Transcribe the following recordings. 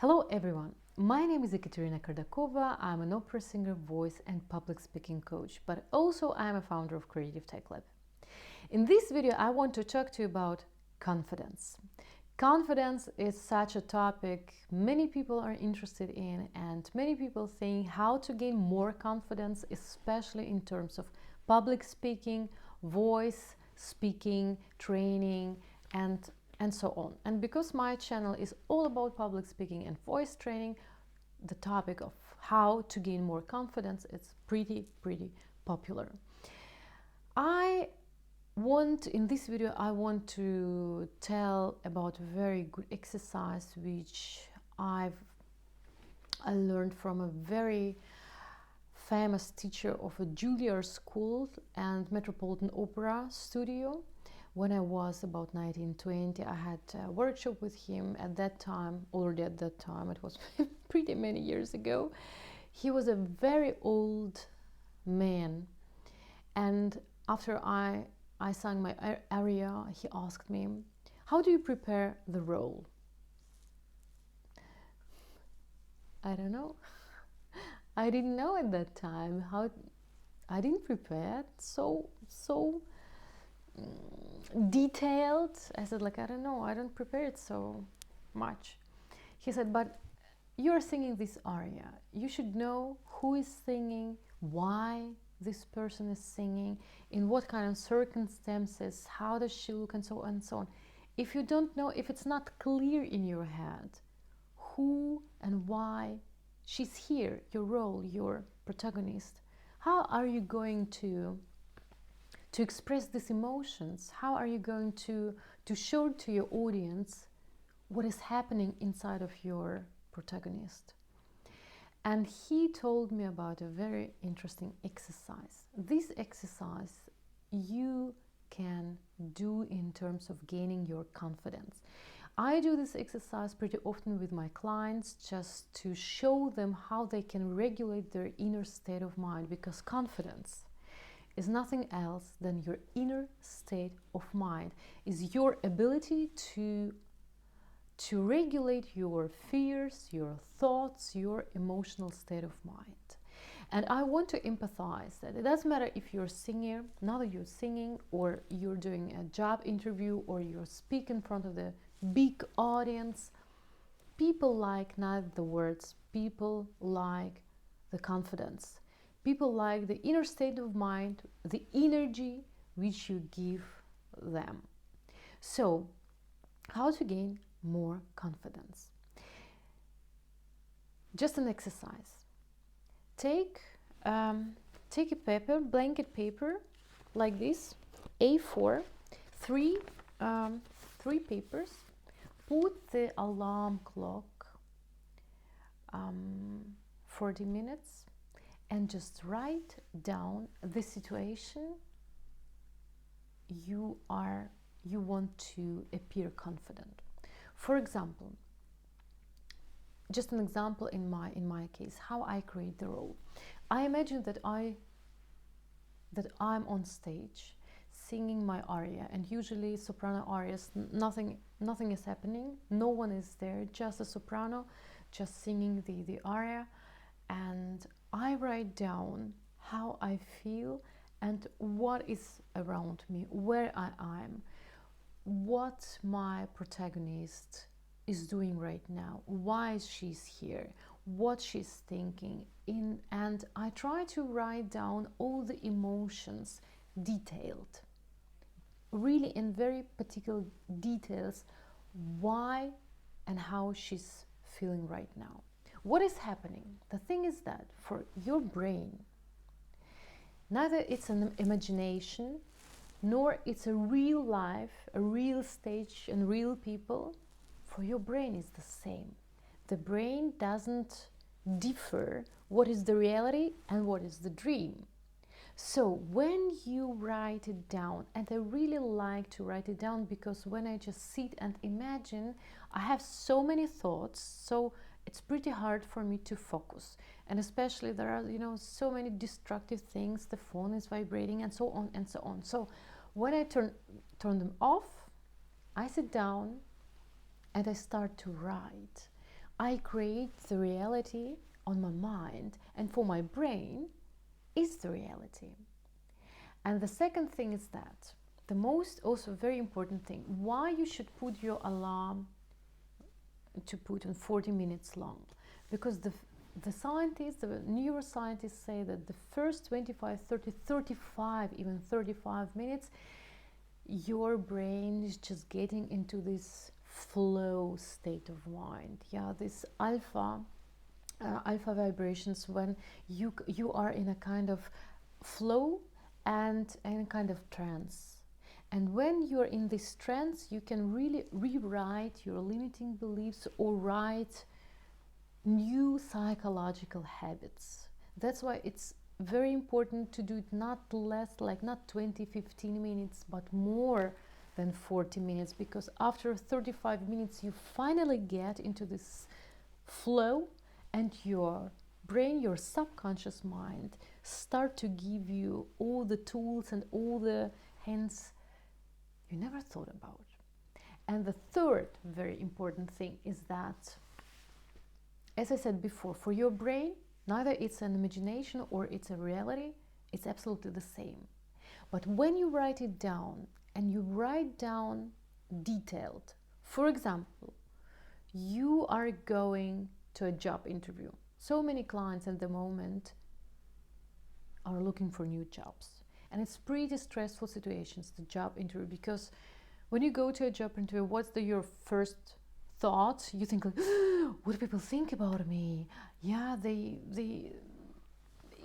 Hello everyone, my name is Ekaterina Kardakova. I'm an opera singer, voice and public speaking coach, but also I'm a founder of Creative Tech Lab. In this video, I want to talk to you about confidence. Confidence is such a topic many people are interested in, and many people think how to gain more confidence, especially in terms of public speaking, voice speaking, training, and so on. And because my channel is all about public speaking and voice training, the topic of how to gain more confidence is pretty popular. In this video, I want to tell about a very good exercise which I learned from a very famous teacher of a Juilliard School and Metropolitan Opera Studio. When I was about 19-20, I had a workshop with him. At that time, it was pretty many years ago. He was a very old man, and after I sang my aria, he asked me, "How do you prepare the role?" I don't know. I didn't know at that time how. I didn't prepare it so detailed. I said, I don't know, I don't prepare it so much. He said, "But you're singing this aria. You should know who is singing, why this person is singing, in what kind of circumstances, how does she look, and so on and so on. If you don't know, if it's not clear in your head who and why she's here, your role, your protagonist, how are you going to express these emotions? How are you going to show to your audience what is happening inside of your protagonist?" And he told me about a very interesting exercise. This exercise you can do in terms of gaining your confidence. I do this exercise pretty often with my clients just to show them how they can regulate their inner state of mind, because confidence is nothing else than your inner state of mind, is your ability to regulate your fears, your thoughts, your emotional state of mind. And I want to empathize that it doesn't matter if you're a singer, now that you're singing, or you're doing a job interview, or you're speaking in front of the big audience. People like not the words, people like the confidence. People like the inner state of mind, the energy which you give them. So, how to gain more confidence? Just an exercise. Take a paper, blanket paper, like this, A4, three papers. Put the alarm clock 40 minutes. And just write down the situation you want to appear confident. For example, just an example in my case, how I create the role. I imagine that I'm on stage singing my aria, and usually soprano arias, nothing is happening, no one is there, just a soprano just singing the aria, and I write down how I feel and what is around me, where I am, what my protagonist is doing right now, why she's here, what she's thinking, and I try to write down all the emotions detailed, really in very particular details, why and how she's feeling right now. What is happening? The thing is that for your brain, neither it's an imagination, nor it's a real life, a real stage and real people. For your brain is the same. The brain doesn't differ what is the reality and what is the dream. So when you write it down, and I really like to write it down, because when I just sit and imagine, I have so many thoughts, so it's pretty hard for me to focus. And especially there are, so many destructive things, the phone is vibrating and so on and so on. So when I turn them off, I sit down and I start to write. I create the reality on my mind, and for my brain is the reality. And the second thing is that the most also very important thing, why you should put your alarm to put on 40 minutes long, because the scientists, the neuroscientists say that the first 25, 30, 35, even 35 minutes, your brain is just getting into this flow state of mind. Yeah, this alpha vibrations, when you are in a kind of flow and in a kind of trance. And when you're in this trance, you can really rewrite your limiting beliefs or write new psychological habits. That's why it's very important to do it not less, like not 20, 15 minutes, but more than 40 minutes, because after 35 minutes you finally get into this flow, and your brain, your subconscious mind, start to give you all the tools and all the hints you never thought about. And the third very important thing is that, as I said before, for your brain, neither it's an imagination or it's a reality, it's absolutely the same. But when you write it down, and you write down detailed, for example, you are going to a job interview. So many clients at the moment are looking for new jobs. And it's pretty stressful situations, the job interview, because when you go to a job interview, what's your first thought? You think like, what do people think about me? Yeah, they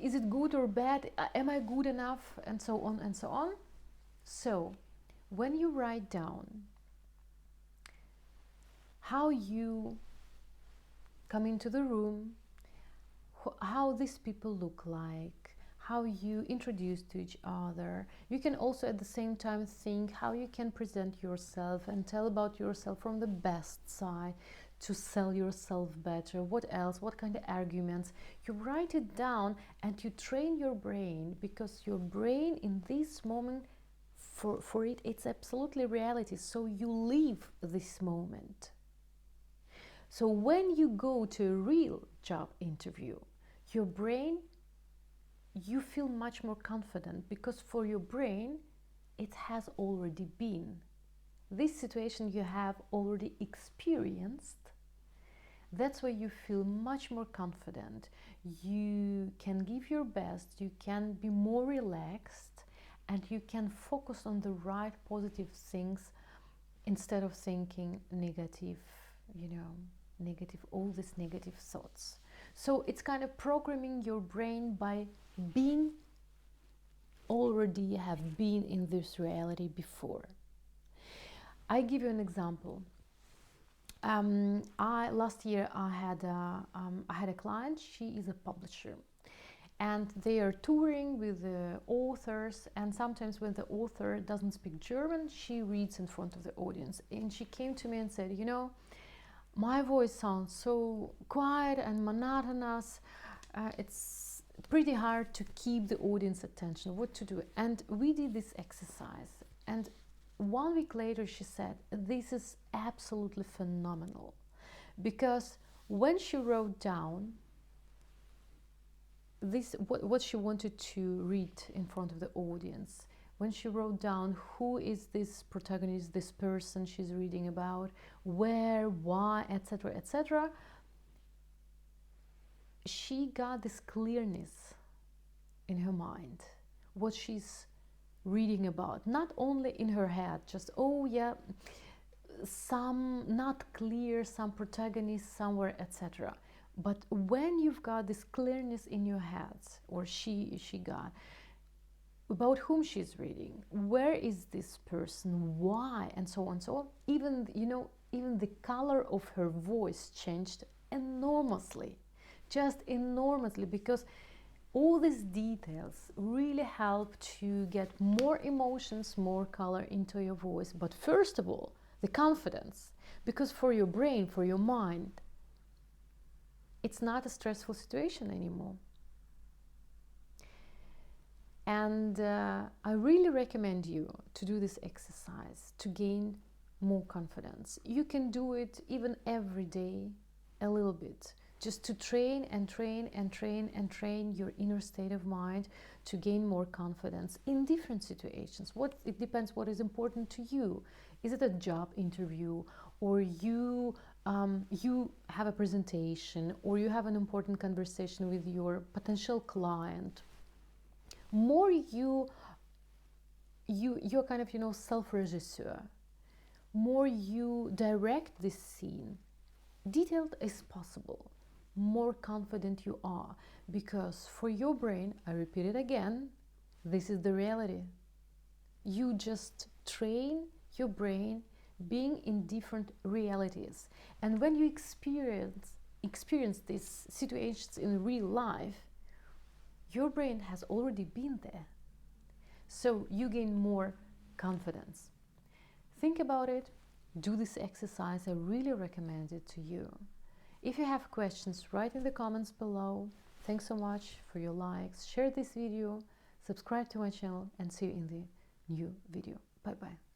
is it good or bad? Am I good enough? And so on and so on. So when you write down how you come into the room, how these people look like, how you introduce to each other, you can also at the same time think how you can present yourself and tell about yourself from the best side to sell yourself better. What else? What kind of arguments? You write it down and you train your brain, because your brain in this moment, for it, it's absolutely reality. So you live this moment. So when you go to a real job interview, your brain, you feel much more confident, because for your brain, it has already been. This situation you have already experienced. That's why you feel much more confident. You can give your best, you can be more relaxed, and you can focus on the right positive things instead of thinking negative, all these negative thoughts. So it's kind of programming your brain by being already have been in this reality before. I give you an example. Last year I had a client. She is a publisher, and they are touring with the authors, and sometimes when the author doesn't speak German, she reads in front of the audience. And she came to me and said, my voice sounds so quiet and monotonous. It's pretty hard to keep the audience attention. What to do? And we did this exercise. And 1 week later, she said, this is absolutely phenomenal. Because when she wrote down what she wanted to read in front of the audience, when she wrote down who is this protagonist, this person she's reading about, where, why, etc., etc., she got this clearness in her mind, what she's reading about, not only in her head, just, oh yeah, some not clear, some protagonist somewhere, etc. But when you've got this clearness in your head, or she got, about whom she's reading, where is this person, why, and so on and so on. Even the color of her voice changed enormously, just enormously, because all these details really help to get more emotions, more color into your voice. But first of all, the confidence, because for your brain, for your mind, it's not a stressful situation anymore. And I really recommend you to do this exercise to gain more confidence. You can do it even every day. a little bit, just to train and train and train and train your inner state of mind to gain more confidence in different situations. It depends what is important to you. Is it a job interview, or you have a presentation, or you have an important conversation with your potential client? More you're kind of, you know, self-regisseur, more you direct this scene, detailed as possible, more confident you are, because for your brain, I repeat it again, this is the reality. You just train your brain being in different realities, and when you experience these situations in real life, your brain has already been there, so you gain more confidence. Think about it. Do this exercise. I really recommend it to you. If you have questions, write in the comments below. Thanks so much for your likes. Share this video, subscribe to my channel, and see you in the new video. Bye bye.